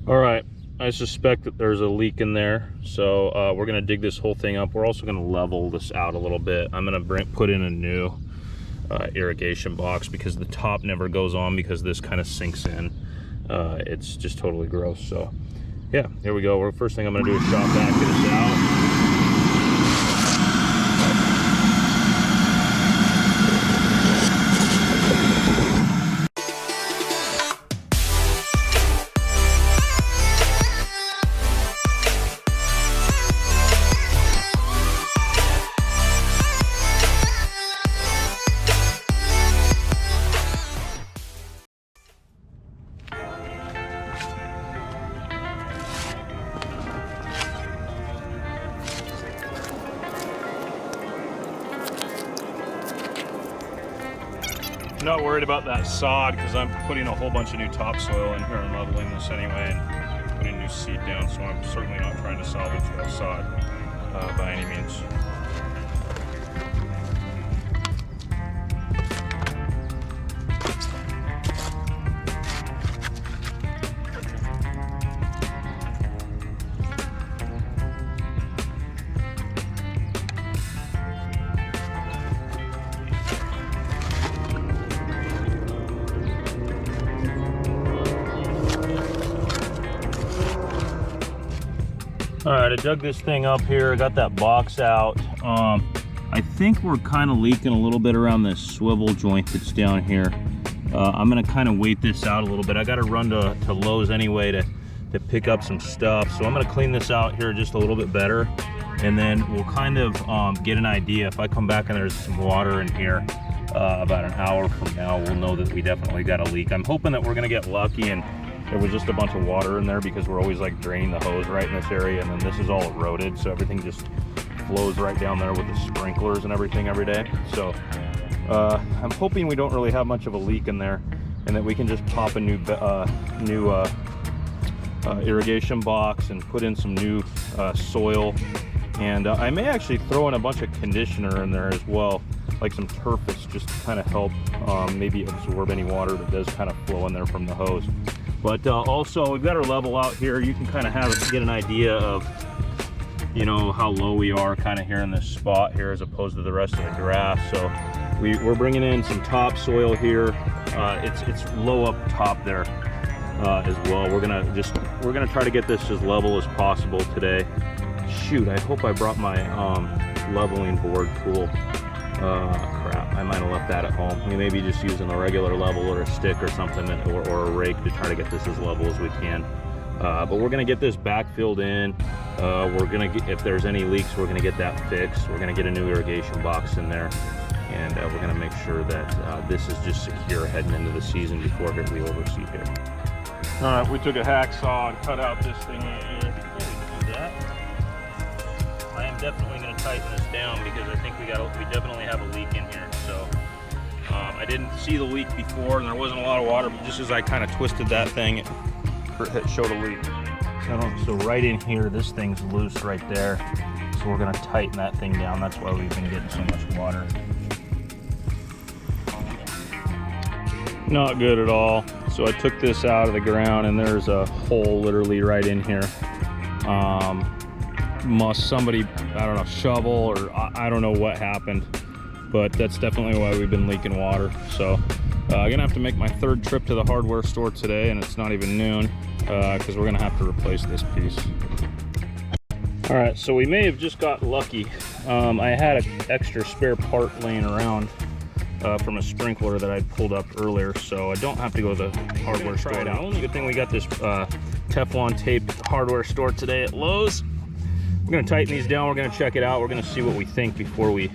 All right, I suspect that there's a leak in there, so we're gonna dig this whole thing up. We're also gonna level this out a little bit. I'm gonna put in a new irrigation box because the top never goes on because this kind of sinks in. It's just totally gross. So yeah, here we go. First thing I'm gonna do is shop vac this out. Not worried about that sod because I'm putting a whole bunch of new topsoil in here and leveling this anyway and putting new seed down, so I'm certainly not trying to salvage that sod by any means. All right, I dug this thing up here. I got that box out. I think we're kind of leaking a little bit around this swivel joint that's down here. I'm gonna kind of wait this out a little bit. I gotta run to Lowe's anyway to pick up some stuff. So I'm gonna clean this out here just a little bit better. And then we'll kind of get an idea. If I come back and there's some water in here about an hour from now, we'll know that we definitely got a leak. I'm hoping that we're gonna get lucky and there was just a bunch of water in there because we're always like draining the hose right in this area, and then this is all eroded, so everything just flows right down there with the sprinklers and everything every day. So I'm hoping we don't really have much of a leak in there and that we can just pop a new irrigation box and put in some new soil. And I may actually throw in a bunch of conditioner in there as well, like some turfus, just to kind of help maybe absorb any water that does kind of flow in there from the hose. But also, we've got our level out here. You can kind of get an idea of, you know, how low we are kind of here in this spot here as opposed to the rest of the grass. So we're bringing in some topsoil here. It's low up top there as well. We're gonna try to get this as level as possible today. Shoot, I hope I brought my leveling board tool. Crap, I might have left that at home. We may be just using a regular level or a stick or something, or a rake to try to get this as level as we can. But we're gonna get this backfilled in. We're gonna get, if there's any leaks, we're gonna get that fixed. We're gonna get a new irrigation box in there, and we're gonna make sure that this is just secure heading into the season before we overseed here. All right, we took a hacksaw and cut out this thing in here. I am definitely going to tighten this down because I think we definitely have a leak in here. So I didn't see the leak before and there wasn't a lot of water, but just as I kind of twisted that thing, it showed a leak. So right in here, this thing's loose right there. So we're going to tighten that thing down. That's why we've been getting so much water. Not good at all. So I took this out of the ground and there's a hole literally right in here. Somebody, I don't know, shovel, or I don't know what happened, but that's definitely why we've been leaking water. So I'm gonna have to make my third trip to the hardware store today, and it's not even noon because we're gonna have to replace this piece. All right, so we may have just got lucky. I had an extra spare part laying around from a sprinkler that I pulled up earlier, so I don't have to go to the hardware store. The only good thing, we got this Teflon tape at the hardware store today at Lowe's. We're gonna tighten these down, we're gonna check it out, we're gonna see what we think before we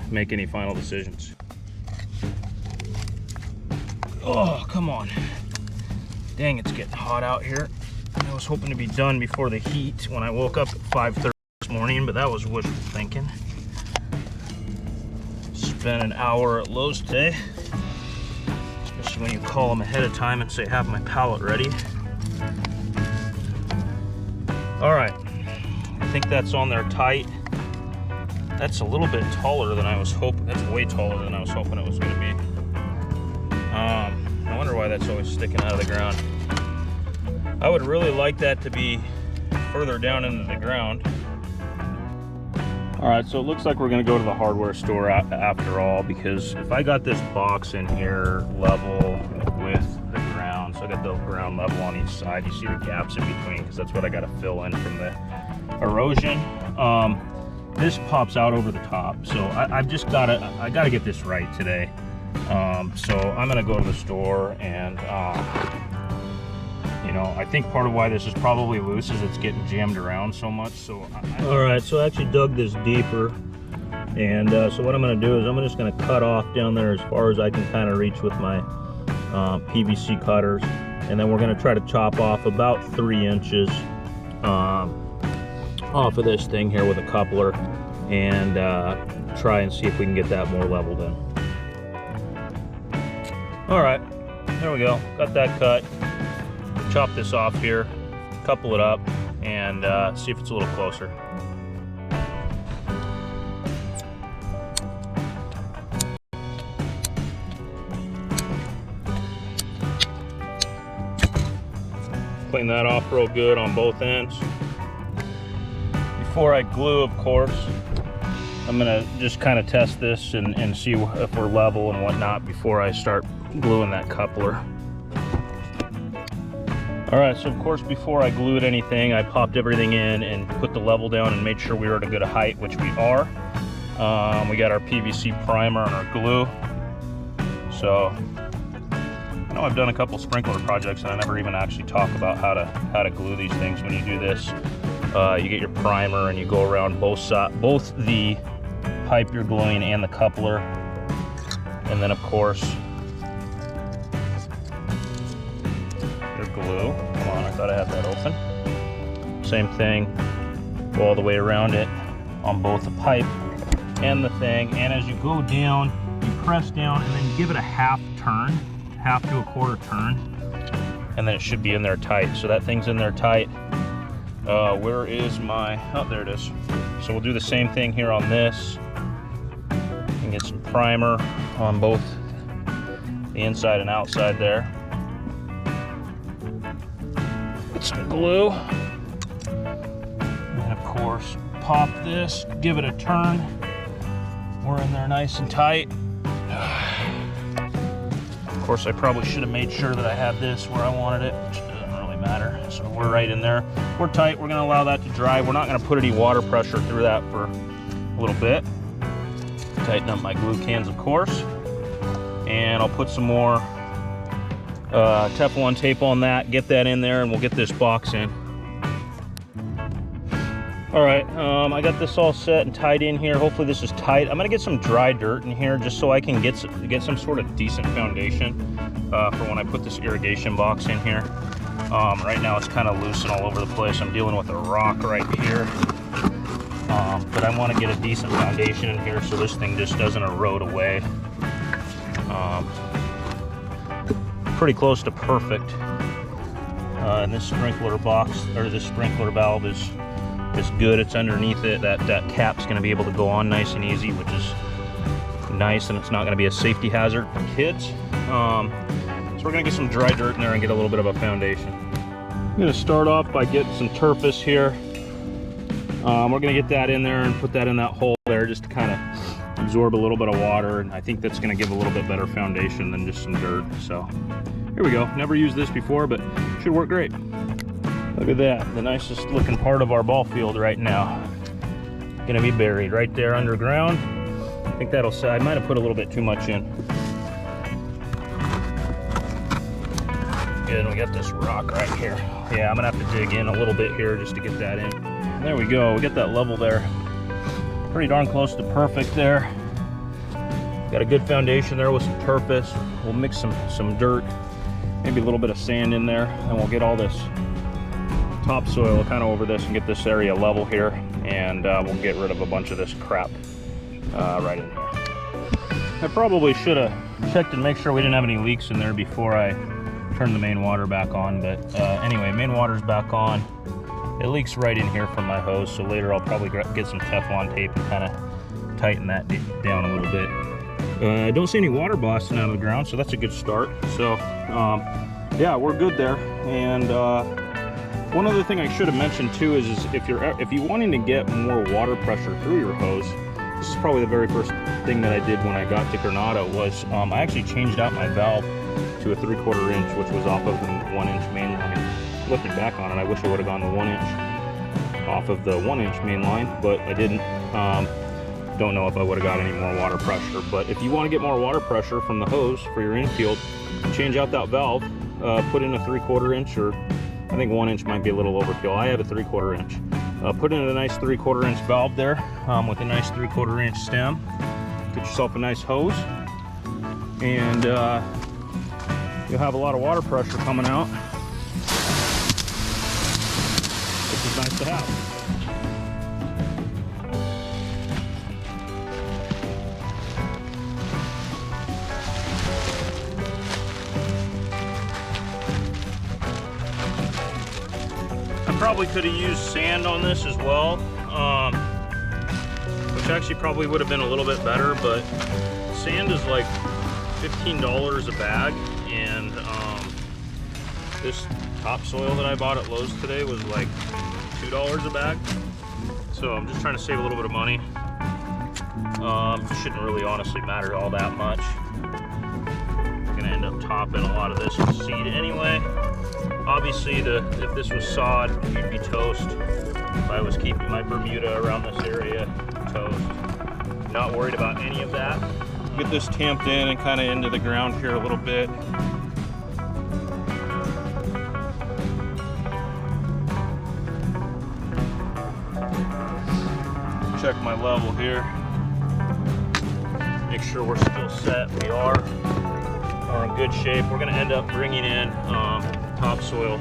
make any final decisions. Oh, come on. Dang, it's getting hot out here. I was hoping to be done before the heat when I woke up at 5:30 this morning, but that was wishful thinking. Spent an hour at Lowe's today, especially when you call them ahead of time and say, have my pallet ready. All right. I think that's on there tight. That's a little bit taller than I was hoping. That's way taller than I was hoping it was going to be. I wonder why that's always sticking out of the ground. I would really like that to be further down into the ground. All right, so it looks like we're gonna go to the hardware store after all, because if I got this box in here level with the ground, so I got the ground level on each side, you see the gaps in between, because that's what I gotta fill in from the erosion. This pops out over the top, so I gotta get this right today. So I'm gonna go to the store and you know, I think part of why this is probably loose is it's getting jammed around so much. So all right, so I actually dug this deeper, and so what I'm going to do is I'm just going to cut off down there as far as I can kind of reach with my PVC cutters, and then we're going to try to chop off about 3 inches off of this thing here with a coupler, and try and see if we can get that more leveled in. All right, there we go, got that cut. Chop this off here, couple it up, and see if it's a little closer. Clean that off real good on both ends. Before I glue, of course, I'm gonna just kind of test this and see if we're level and whatnot before I start gluing that coupler. All right, so of course, before I glued anything, I popped everything in and put the level down and made sure we were at a good height, which we are. We got our PVC primer and our glue. So, I know I've done a couple sprinkler projects and I never even actually talk about how to glue these things. When you do this, you get your primer and you go around both the pipe you're gluing and the coupler. And then of course, glue. Come on, I thought I had that open. Same thing, go all the way around it on both the pipe and the thing. And as you go down, you press down and then give it a half turn, half to a quarter turn, and then it should be in there tight. So that thing's in there tight. Where is my, oh, there it is. So we'll do the same thing here on this and get some primer on both the inside and outside there. Some glue, and of course pop this, give it a turn. We're in there nice and tight. Of course, I probably should have made sure that I had this where I wanted it, which doesn't really matter. So we're right in there. We're tight. We're going to allow that to dry. We're not going to put any water pressure through that for a little bit. Tighten up my glue cans, of course, and I'll put some more Teflon tape on that, get that in there, and we'll get this box in. All right, I got this all set and tied in here. Hopefully this is tight. I'm gonna get some dry dirt in here just so I can get some sort of decent foundation for when I put this irrigation box in here. Right now it's kind of loose and all over the place. I'm dealing with a rock right here, but I want to get a decent foundation in here so this thing just doesn't erode away. Pretty close to perfect. And this sprinkler box, or this sprinkler valve is good. It's underneath it. That cap's going to be able to go on nice and easy, which is nice, and it's not going to be a safety hazard for kids. So we're going to get some dry dirt in there and get a little bit of a foundation. I'm going to start off by getting some turfus here. We're going to get that in there and put that in that hole there just to kind of absorb a little bit of water, and I think that's going to give a little bit better foundation than just some dirt. So here we go. Never used this before, but should work great. Look at that, the nicest looking part of our ball field right now. Gonna be buried right there underground. I think that'll say, I might have put a little bit too much in. Good, we got this rock right here. Yeah, I'm gonna have to dig in a little bit here just to get that in. There we go, we get that level there. Pretty darn close to perfect there. Got a good foundation there with some turfus. We'll mix some dirt, maybe a little bit of sand in there, and we'll get all this topsoil kind of over this and get this area level here, and we'll get rid of a bunch of this crap right in here. I probably should have checked and make sure we didn't have any leaks in there before I turned the main water back on, but anyway, main water's back on. It leaks right in here from my hose, so later I'll probably get some Teflon tape and kind of tighten that down a little bit. I don't see any water blasting out of the ground, so that's a good start. So yeah, we're good there, and One other thing I should have mentioned too is if you're wanting to get more water pressure through your hose, this is probably the very first thing that I did when I got to Granada was I actually changed out my valve to a 3/4 inch, which was off of the 1-inch main line. Looking back on it, I wish I would have gone the 1 inch off of the 1-inch main line, but I didn't. Don't know if I would have got any more water pressure, but if you want to get more water pressure from the hose for your infield, change out that valve, put in a 3/4 inch, or I think 1 inch might be a little overkill. I have a 3/4 inch. Put in a nice 3/4 inch valve there with a nice 3/4 inch stem. Get yourself a nice hose, and you'll have a lot of water pressure coming out, which is nice to have. Probably could have used sand on this as well, which actually probably would have been a little bit better, but sand is like $15 a bag, and this topsoil that I bought at Lowe's today was like $2 a bag, so I'm just trying to save a little bit of money. It shouldn't really honestly matter all that much. We're gonna end up topping a lot of this with seed anyway. Obviously, if this was sod, you'd be toast. If I was keeping my Bermuda around this area, toast. Not worried about any of that. Get this tamped in and kind of into the ground here a little bit. Check my level here. Make sure we're still set. We are. We're in good shape. We're going to end up bringing in topsoil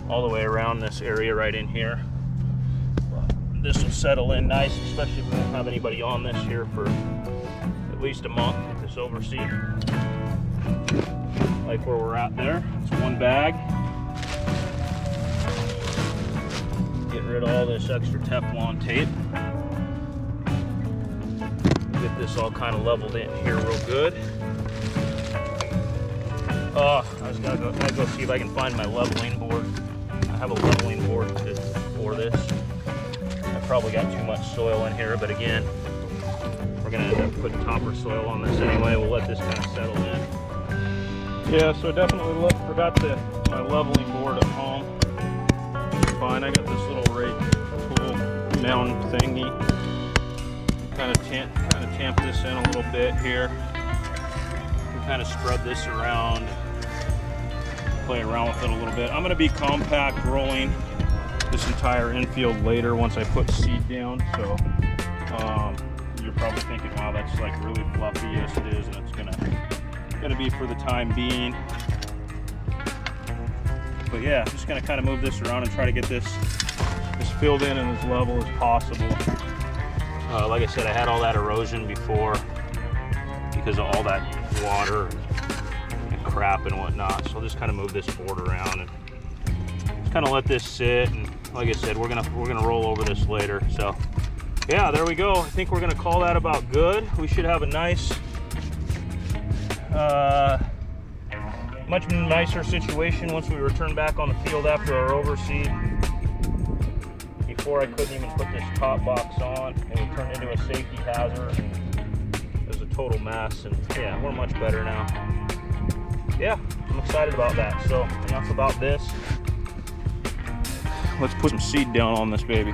all the way around this area right in here. This will settle in nice, especially if we don't have anybody on this here for at least a month. This overseed, like where we're at there. It's one bag. Get rid of all this extra Teflon tape. Get this all kind of leveled in here real good. Oh, I just gotta go see if I can find my leveling board. I have a leveling board for this. I probably got too much soil in here, but again, we're gonna end up putting topper soil on this anyway. We'll let this kind of settle in. Yeah, so definitely forgot my leveling board at home. It's fine. I got this little rake tool mound thingy. Kind of tamp this in a little bit here. Kind of spread this around, play around with it a little bit. I'm going to be compact rolling this entire infield later once I put seed down, so you're probably thinking, wow, that's like really fluffy. Yes, it is, and it's gonna be for the time being. But yeah, I'm just going to kind of move this around and try to get this filled in and as level as possible. Like I said, I had all that erosion before because of all that water and crap and whatnot, so I'll just kind of move this board around and just kind of let this sit. And like I said, we're gonna roll over this later. So yeah, there we go. I think we're gonna call that about good. We should have a nice much nicer situation once we return back on the field after our overseed. Before, I couldn't even put this top box on. It would turn into a safety hazard. It was a total mess, and yeah, we're much better now. Yeah, I'm excited about that. So enough about this. Let's put some seed down on this baby.